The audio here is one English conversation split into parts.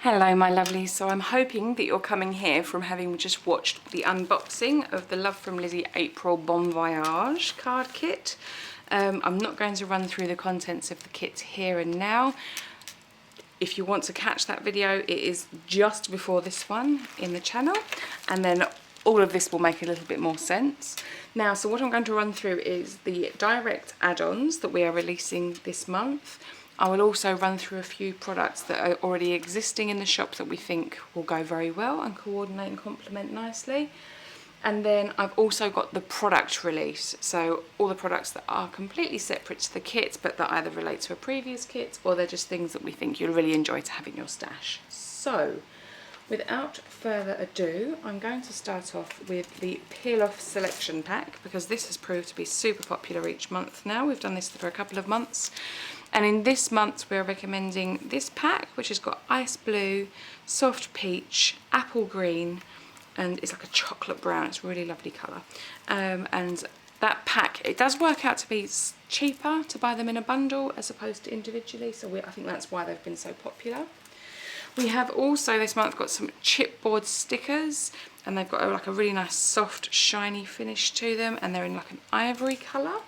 Hello my lovelies, so I'm hoping that you're coming here from having just watched the unboxing of the Love from Lizi April Bon Voyage card kit. I'm not going to run through the contents of the kit here and now. If you want to catch that video, it is just before this one in the channel, and then all of this will make a little bit more sense. Now, so what I'm going to run through is the direct add-ons that we are releasing this month. I will also run through a few products that are already existing in the shop that we think will go very well and coordinate and complement nicely. And then I've also got the product release, so all the products that are completely separate to the kit but that either relate to a previous kit or they're just things that we think you'll really enjoy to have in your stash. So without further ado, I'm going to start off with the Peel Off Selection Pack, because this has proved to be super popular each month now. We've done this for a couple of months. And in this month we're recommending this pack, which has got ice blue, soft peach, apple green, and it's like a chocolate brown. It's a really lovely colour. And that pack, it does work out to be cheaper to buy them in a bundle as opposed to individually, so I think that's why they've been so popular. We have also this month got some chipboard stickers, and they've got like a really nice soft shiny finish to them, and they're in like an ivory colour.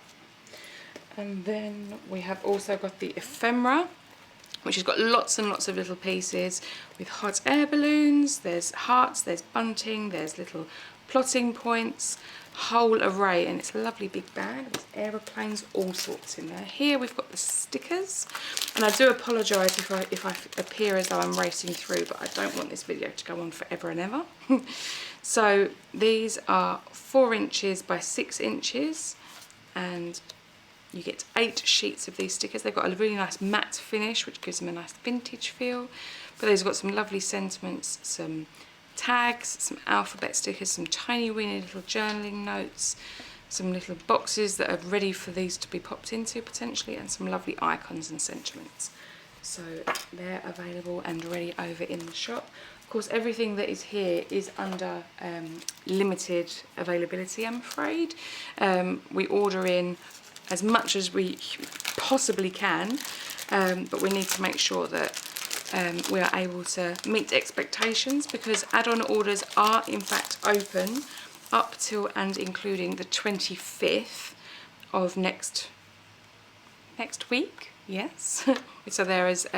And then we have also got the ephemera, which has got lots and lots of little pieces with hot air balloons, there's hearts, there's bunting, there's little plotting points, whole array, and it's a lovely big bag. There's aeroplanes, all sorts in there. Here we've got the stickers, and I do apologise if I appear as though I'm racing through, but I don't want this video to go on forever and ever. So these are 4 inches by 6 inches, and you get 8 sheets of these stickers. They've got a really nice matte finish, which gives them a nice vintage feel. But they've got some lovely sentiments, some tags, some alphabet stickers, some tiny weeny little journaling notes, some little boxes that are ready for these to be popped into potentially, and some lovely icons and sentiments. So they're available and ready over in the shop. Of course, everything that is here is under limited availability, I'm afraid. We order in as much as we possibly can, but we need to make sure that we are able to meet expectations, because add-on orders are in fact open up till and including the 25th of next week. Yes. So there is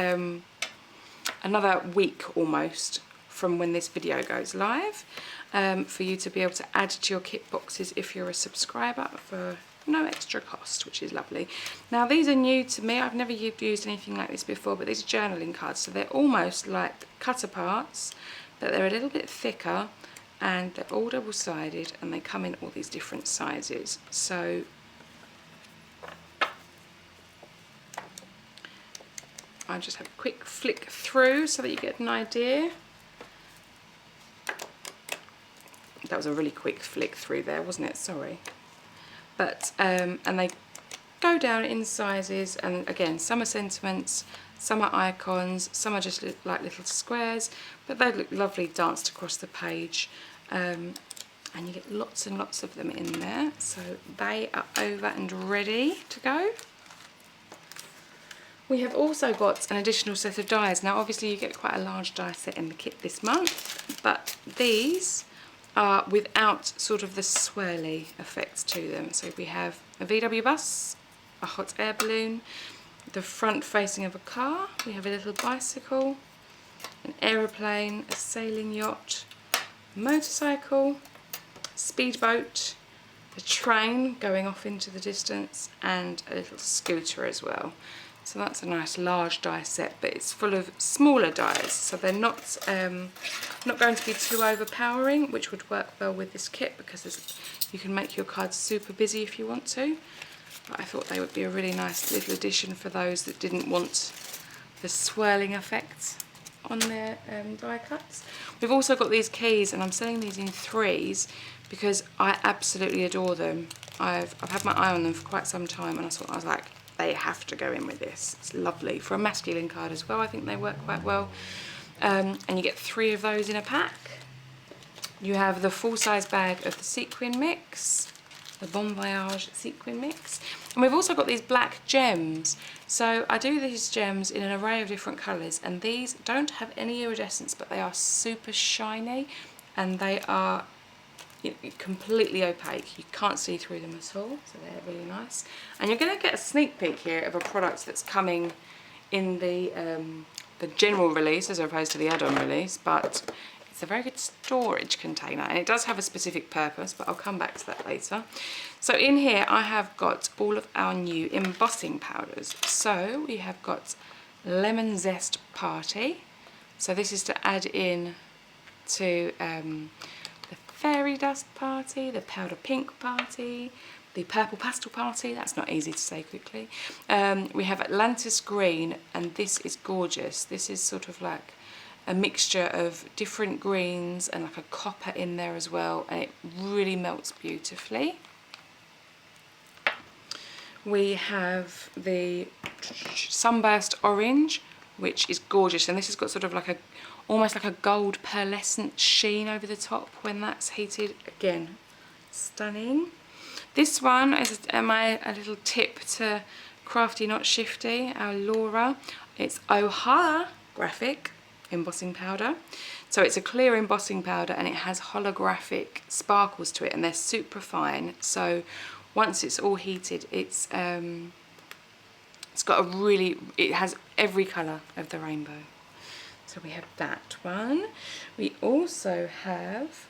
another week almost from when this video goes live, for you to be able to add to your kit boxes if you're a subscriber for no extra cost, which is lovely. Now these are new to me. I've never used anything like this before, but these are journaling cards, so they're almost like cut aparts, but they're a little bit thicker, and they're all double-sided, and they come in all these different sizes. So I just have a quick flick through so that you get an idea. That was a really quick flick through there, wasn't it? Sorry. But and they go down in sizes, and again, some are sentiments, some are icons, some are just like little squares, but they look lovely danced across the page, and you get lots and lots of them in there. So they are over and ready to go. We have also got an additional set of dies. Now obviously you get quite a large die set in the kit this month, but these are without sort of the swirly effects to them. So we have a VW bus, a hot air balloon, the front facing of a car, we have a little bicycle, an aeroplane, a sailing yacht, a motorcycle, speedboat, a train going off into the distance, and a little scooter as well. So that's a nice large die set, but it's full of smaller dies, so they're not going to be too overpowering, which would work well with this kit, because you can make your cards super busy if you want to. But I thought they would be a really nice little addition for those that didn't want the swirling effects on their die cuts. We've also got these keys, and I'm selling these in 3s because I absolutely adore them. I've had my eye on them for quite some time, and I was like, they have to go in with this. It's lovely. For a masculine card as well, I think they work quite well. And you get 3 of those in a pack. You have the full-size bag of the sequin mix, the Bon Voyage sequin mix. And we've also got these black gems. So I do these gems in an array of different colours, and these don't have any iridescence, but they are super shiny, and they are completely opaque. You can't see through them at all, so they're really nice. And you're going to get a sneak peek here of a product that's coming in the general release as opposed to the add-on release, but it's a very good storage container, and it does have a specific purpose, but I'll come back to that later. So in here I have got all of our new embossing powders. So we have got Lemon Zest Party. So this is to add in to the Fairy Dust Party, the Powder Pink Party, the Purple Pastel Party. That's not easy to say quickly. We have Atlantis Green, and this is gorgeous. This is sort of like a mixture of different greens and like a copper in there as well, and it really melts beautifully. We have the Sunburst Orange, which is gorgeous, and this has got sort of like almost like a gold pearlescent sheen over the top when that's heated. Again, stunning. This one is a little tip to Crafty Not Shifty, our Laura. It's holographic embossing powder. So it's a clear embossing powder, and it has holographic sparkles to it, and they're super fine. So once it's all heated, it's got it has every colour of the rainbow. So we have that one. We also have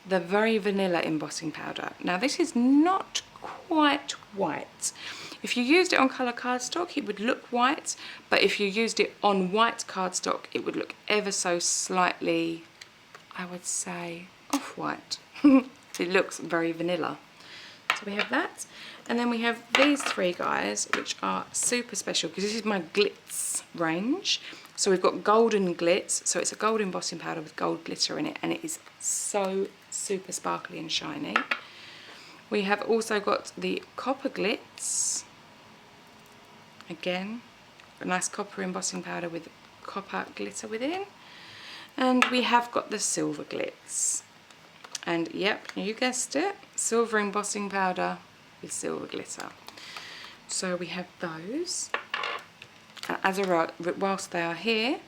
the Very Vanilla embossing powder. Now this is not quite white. If you used it on colour cardstock, it would look white, but if you used it on white cardstock, it would look ever so slightly, I would say, off-white. It looks very vanilla. So we have that. And then we have these three guys, which are super special, because this is my glitz range. So we've got golden glitz, so it's a gold embossing powder with gold glitter in it, and it is so super sparkly and shiny. We have also got the copper glitz. Again, a nice copper embossing powder with copper glitter within. And we have got the silver glitz. And yep, you guessed it, silver embossing powder with silver glitter. So we have those. Whilst they are here,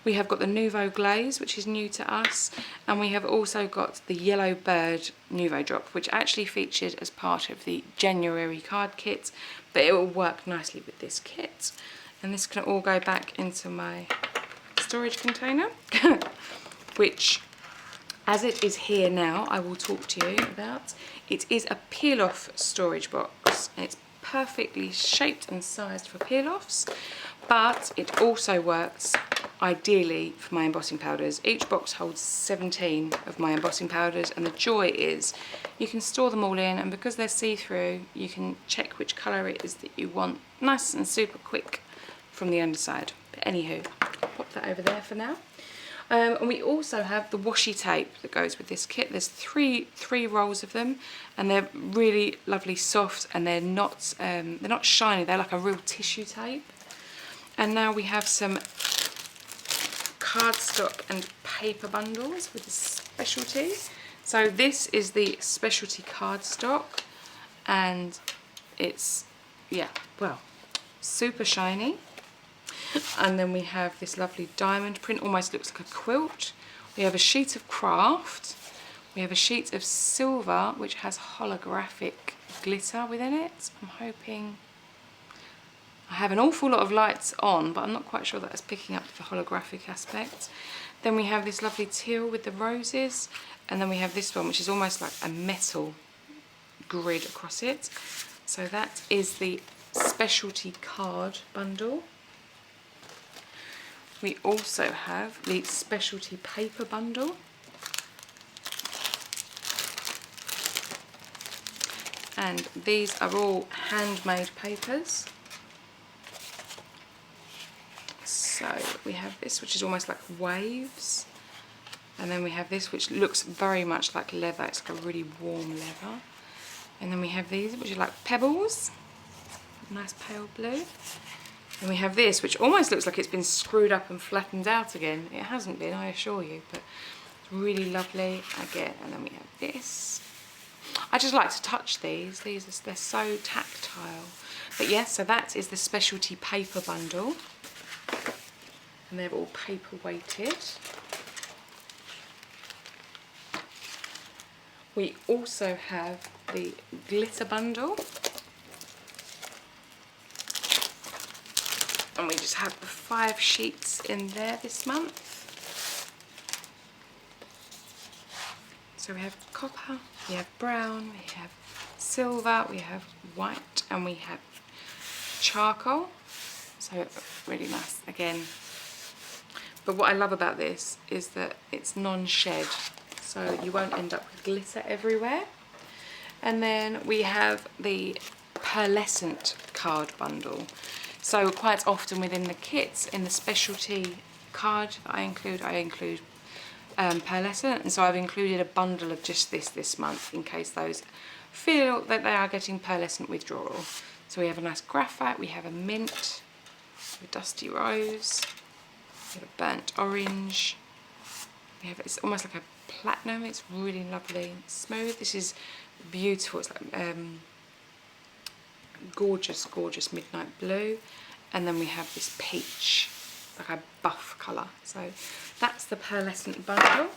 we have got the Nouveau Glaze, which is new to us, and we have also got the Yellow Bird Nouveau Drop, which actually featured as part of the January card kit, but it will work nicely with this kit. And this can all go back into my storage container, which, as it is here now, I will talk to you about. It is a peel-off storage box, and it's perfectly shaped and sized for peel-offs, but it also works ideally for my embossing powders. Each box holds 17 of my embossing powders, and the joy is you can store them all in, and because they're see-through, you can check which colour it is that you want, nice and super quick from the underside. But anywho, I'll pop that over there for now. And we also have the washi tape that goes with this kit. There's three rolls of them, and they're really lovely, soft, and they're not shiny. They're like a real tissue tape. And now we have some cardstock and paper bundles with the specialty. So this is the specialty cardstock, and it's, yeah, well, super shiny. And then we have this lovely diamond print, almost looks like a quilt. We have a sheet of craft. We have a sheet of silver, which has holographic glitter within it. I'm hoping, I have an awful lot of lights on, but I'm not quite sure that it's picking up the holographic aspect. Then we have this lovely teal with the roses, and then we have this one, which is almost like a metal grid across it. So that is the specialty card bundle. We also have the specialty paper bundle. And these are all handmade papers. So we have this, which is almost like waves. And then we have this, which looks very much like leather. It's like a really warm leather. And then we have these, which are like pebbles. Nice pale blue. And we have this, which almost looks like it's been screwed up and flattened out again. It hasn't been, I assure you, but it's really lovely again. And then we have this, I just like to touch these. They're so tactile. But yes, so that is the specialty paper bundle. And they're all paper weighted. We also have the glitter bundle. And we just have the 5 sheets in there this month. So we have copper, we have brown, we have silver, we have white, and we have charcoal. So really nice again. But what I love about this is that it's non-shed, so you won't end up with glitter everywhere. And then we have the pearlescent card bundle. So quite often within the kits, in the specialty card that I include pearlescent, and so I've included a bundle of just this month in case those feel that they are getting pearlescent withdrawal. So we have a nice graphite, we have a mint, a dusty rose, we have a burnt orange, we have, it's almost like a platinum, it's really lovely, smooth. This is beautiful, it's like gorgeous, gorgeous midnight blue. And then we have this peach, like a buff colour. So that's the pearlescent bundle.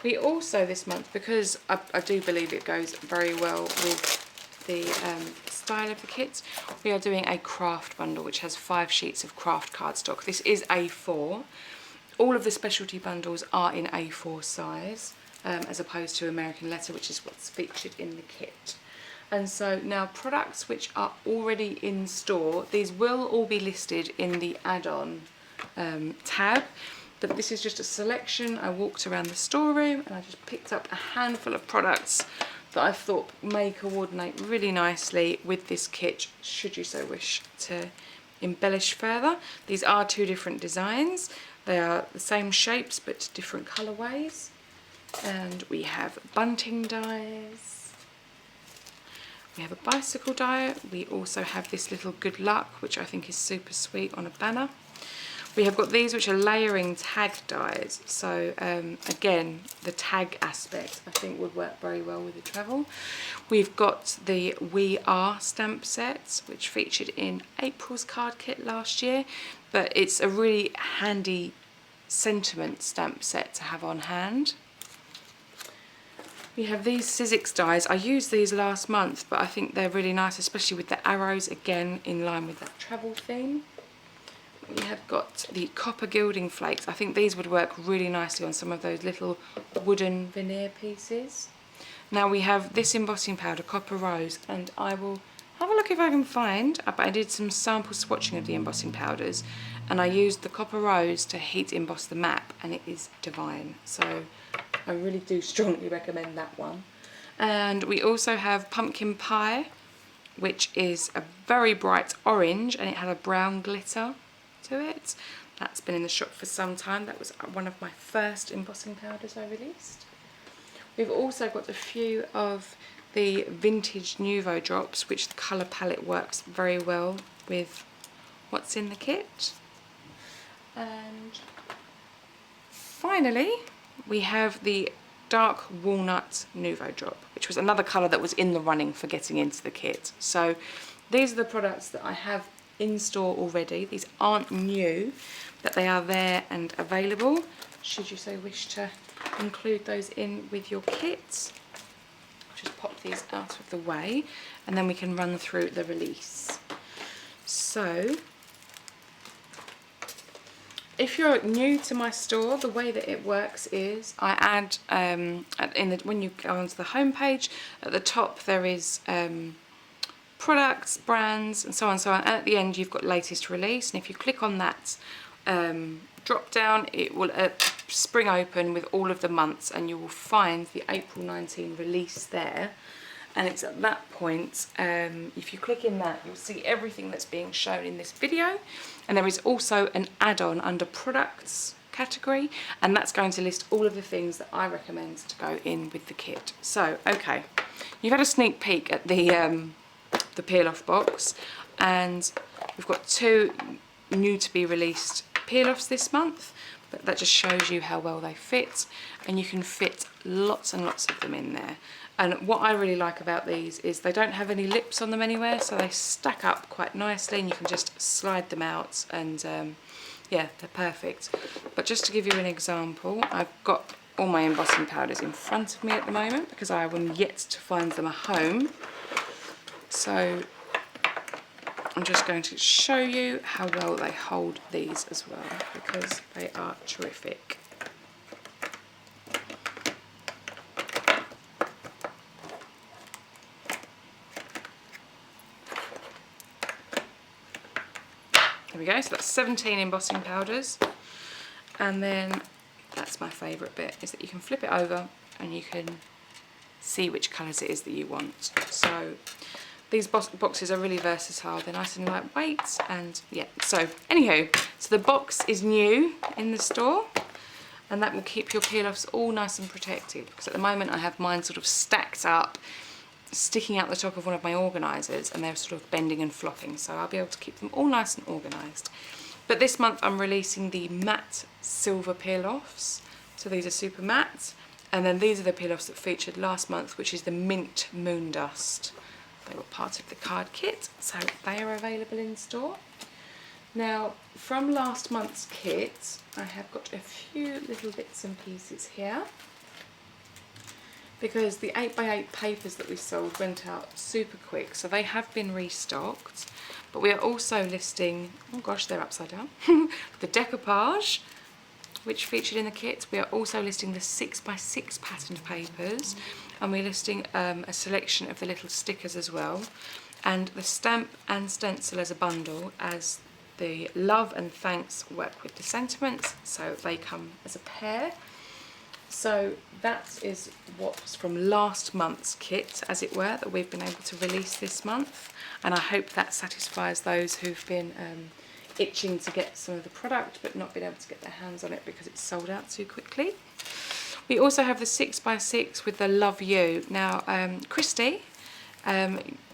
We also this month, because I do believe it goes very well with the style of the kits, we are doing a craft bundle which has 5 sheets of craft cardstock. This is A4. All of the specialty bundles are in A4 size, as opposed to American letter, which is what's featured in the kit. And so now products which are already in store, these will all be listed in the add-on tab, but this is just a selection. I walked around the storeroom and I just picked up a handful of products that I thought may coordinate really nicely with this kit, should you so wish to embellish further. These are 2 different designs. They are the same shapes but different colourways. And we have bunting dies. We have a bicycle die. We also have this little good luck, which I think is super sweet on a banner. We have got these which are layering tag dies. So again, the tag aspect I think would work very well with the travel. We've got the We Are stamp sets, which featured in April's card kit last year, but it's a really handy sentiment stamp set to have on hand. We have these Sizzix dies. I used these last month, but I think they're really nice, especially with the arrows, again, in line with that travel theme. We have got the copper gilding flakes. I think these would work really nicely on some of those little wooden veneer pieces. Now we have this embossing powder, Copper Rose, and I will have a look if I can find, but I did some sample swatching of the embossing powders, and I used the Copper Rose to heat emboss the map, and it is divine. So I really do strongly recommend that one. And we also have Pumpkin Pie, which is a very bright orange, and it had a brown glitter to it. That's been in the shop for some time. That was one of my first embossing powders I released. We've also got a few of the vintage Nouveau drops, which the colour palette works very well with what's in the kit. And finally, we have the dark walnut Nouveau drop, which was another colour that was in the running for getting into the kit. So these are the products that I have in store already. These aren't new, but they are there and available should you so wish to include those in with your kit. I'll just pop these out of the way and then we can run through the release. So if you're new to my store, the way that it works is I add, when you go onto the home page, at the top there is products, brands, and so on and so on, and at the end you've got latest release, and if you click on that drop down, it will spring open with all of the months, and you will find the April 19 release there. And it's at that point, if you click in that, you'll see everything that's being shown in this video. And there is also an add-on under products category, and that's going to list all of the things that I recommend to go in with the kit. So, okay, you've had a sneak peek at the peel-off box, and we've got 2 new to be released peel-offs this month. but that just shows you how well they fit, and you can fit lots and lots of them in there. And what I really like about these is they don't have any lips on them anywhere, so they stack up quite nicely and you can just slide them out, and yeah, they're perfect. But just to give you an example, I've got all my embossing powders in front of me at the moment because I am yet to find them a home. So I'm just going to show you how well they hold these as well, because they are terrific. There we go, so that's 17 embossing powders, and then that's my favourite bit, is that you can flip it over and you can see which colours it is that you want. So these boxes are really versatile, they're nice and lightweight, and yeah, so anywho, so the box is new in the store, and that will keep your peel-offs all nice and protected, because at the moment I have mine sort of stacked up, sticking out the top of one of my organisers, and they're sort of bending and flopping, so I'll be able to keep them all nice and organised. But this month I'm releasing the matte silver peel-offs, so these are super matte, and then these are the peel-offs that featured last month, which is the mint moon dust. They were part of the card kit, so they are available in store. Now, from last month's kit, I have got a few little bits and pieces here, because the 8x8 papers that we sold went out super quick, so they have been restocked. But we are also listing, oh gosh, they're upside down, the decoupage, which featured in the kit. We are also listing the 6x6 patterned papers, and we're listing a selection of the little stickers as well, and the stamp and stencil as a bundle, as the love and thanks work with the sentiments, so they come as a pair. So that is what's from last month's kit, as it were, that we've been able to release this month, and I hope that satisfies those who've been itching to get some of the product but not been able to get their hands on it because it's sold out too quickly. We also have the 6x6 with the Love You. Now, Christy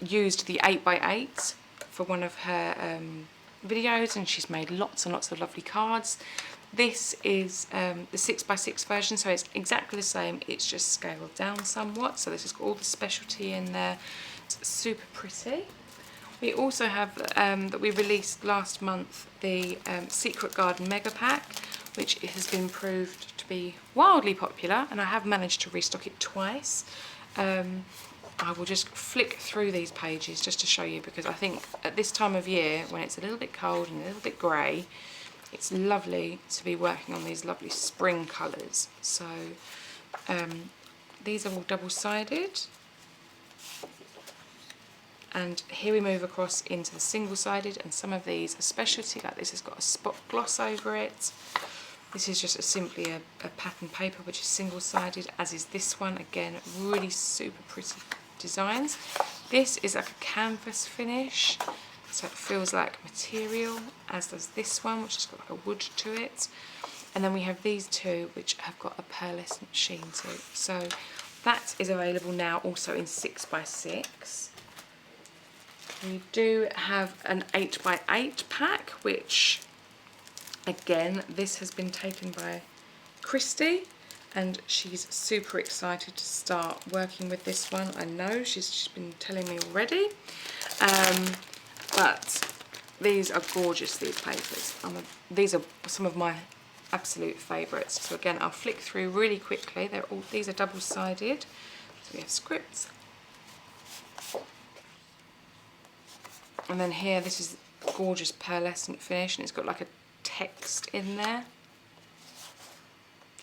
used the 8x8 for one of her videos, and she's made lots and lots of lovely cards. This is the 6x6 version, so it's exactly the same, it's just scaled down somewhat, so this has got all the specialty in there. It's super pretty. We also have, that we released last month, the Secret Garden Mega Pack, which has been proved to be wildly popular, and I have managed to restock it twice. I will just flick through these pages just to show you, because I think at this time of year, when it's a little bit cold and a little bit grey, it's lovely to be working on these lovely spring colours. So these are all double-sided, and here we move across into the single-sided, and some of these are specialty, like this has got a spot gloss over it. This is just simply a pattern paper which is single-sided, as is this one. Again, really super pretty designs. This is like a canvas finish, so it feels like material, as does this one, which has got like a wood to it. And then we have these two, which have got a pearlescent sheen to it. So that is available now also in 6x6. We do have an 8x8 pack, which, again, this has been taken by Christy, and she's super excited to start working with this one. I know, she's been telling me already. But these are gorgeous, these papers. These are some of my absolute favourites. So again, I'll flick through really quickly. These are double-sided. So we have scripts. And then here, this is gorgeous pearlescent finish, and it's got like a text in there.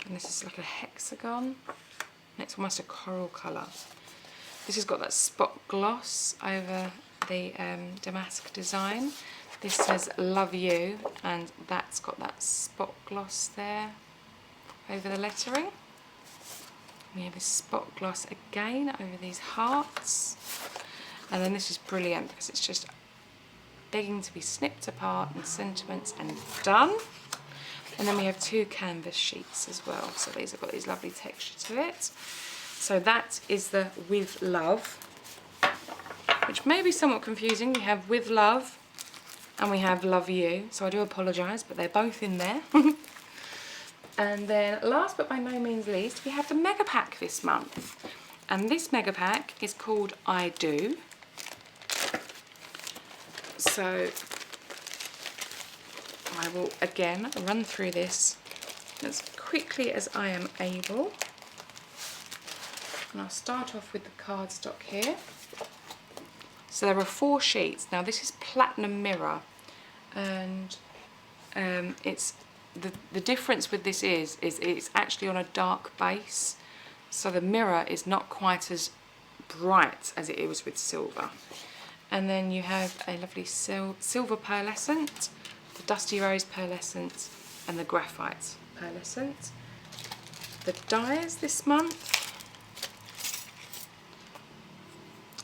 And this is like a hexagon, and it's almost a coral colour. This has got that spot gloss over the damask design. This says Love You, and that's got that spot gloss there over the lettering. We have a spot gloss again over these hearts, and then this is brilliant because it's just begging to be snipped apart and sentiments and done. And then we have two canvas sheets as well, so these have got these lovely texture to it. So that is the With Love, which may be somewhat confusing. We have With Love and we have Love You, so I do apologise, but they're both in there. And then last but by no means least, we have the mega pack this month. And this mega pack is called I Do. So I will again run through this as quickly as I am able. And I'll start off with the cardstock here. So there are 4 sheets. Now this is platinum mirror, and it's the difference with this is it's actually on a dark base, so the mirror is not quite as bright as it is with silver. And then you have a lovely silver pearlescent, the dusty rose pearlescent, and the graphite pearlescent. The dies this month,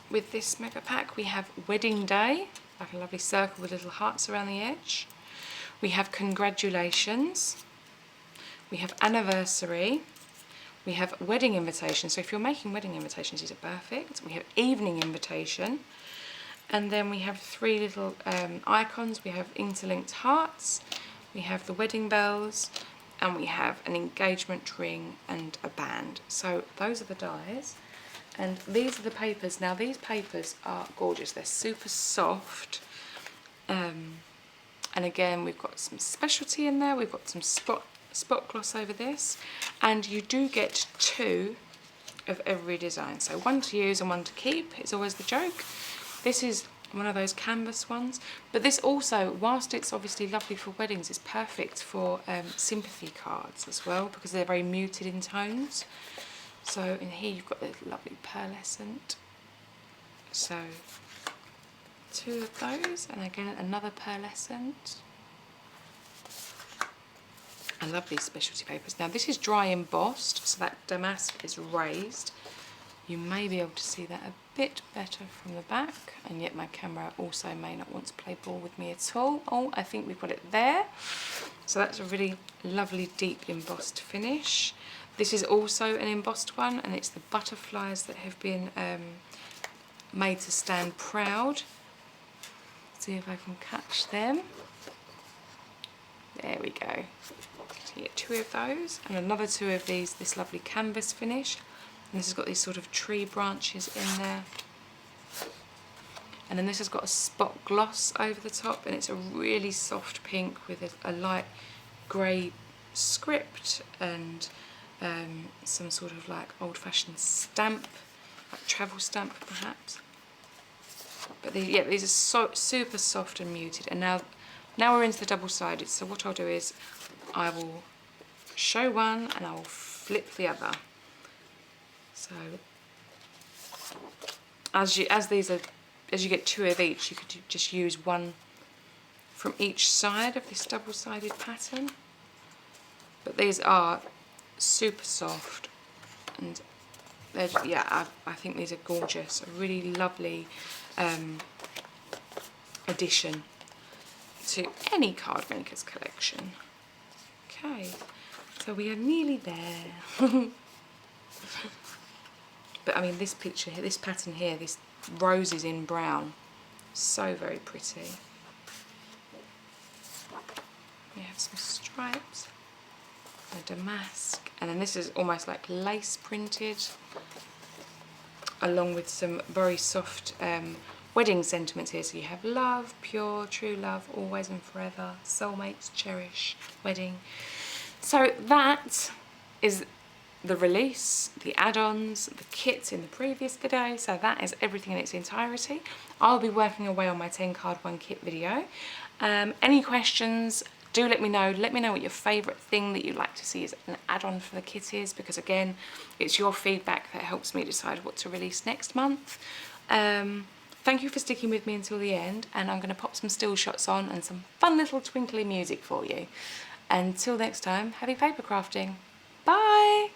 with this mega pack, we have Wedding Day, like a lovely circle with little hearts around the edge. We have Congratulations. We have Anniversary. We have Wedding Invitation. So if you're making wedding invitations, these are perfect. We have Evening Invitation. And then we have 3 little icons. We have interlinked hearts. We have the wedding bells. And we have an engagement ring and a band. So those are the dies. And these are the papers. Now these papers are gorgeous. They're super soft. And again, we've got some specialty in there. We've got some spot gloss over this. And you do get 2 of every design. So 1 to use and 1 to keep. It's always the joke. This is one of those canvas ones. But this also, whilst it's obviously lovely for weddings, it's perfect for sympathy cards as well, because they're very muted in tones. So in here you've got this lovely pearlescent. So 2 of those, and again another pearlescent. And lovely specialty papers. Now this is dry embossed, so that damask is raised. You may be able to see that a bit better from the back, and yet my camera also may not want to play ball with me at all. Oh, I think we've got it there. So that's a really lovely deep embossed finish. This is also an embossed one, and it's the butterflies that have been made to stand proud. See if I can catch them. There we go. So you get 2 of those, and another 2 of these, this lovely canvas finish. And this has got these sort of tree branches in there. And then this has got a spot gloss over the top, and it's a really soft pink with a light grey script and some sort of like old-fashioned stamp, like travel stamp perhaps. But these are so super soft and muted. And now we're into the double-sided. So what I'll do is I will show one and I will flip the other. So as you get 2 of each, you could just use 1 from each side of this double-sided pattern. But these are super soft, and yeah, I think these are gorgeous. A really lovely addition to any card maker's collection. Okay, so we are nearly there. But I mean, this picture here, this pattern here, this roses in brown, so very pretty. We have some stripes, a damask, and then this is almost like lace printed, along with some very soft wedding sentiments here. So you have love, pure, true love, always and forever, soulmates, cherish, wedding. So that is the release, the add-ons, the kits in the previous video. So that is everything in its entirety. I'll be working away on my 10 card 1 kit video. Any questions, do let me know. Let me know what your favourite thing that you'd like to see as an add-on for the kit is, because again, it's your feedback that helps me decide what to release next month. Thank you for sticking with me until the end, and I'm going to pop some still shots on and some fun little twinkly music for you. Until next time, happy paper crafting. Bye!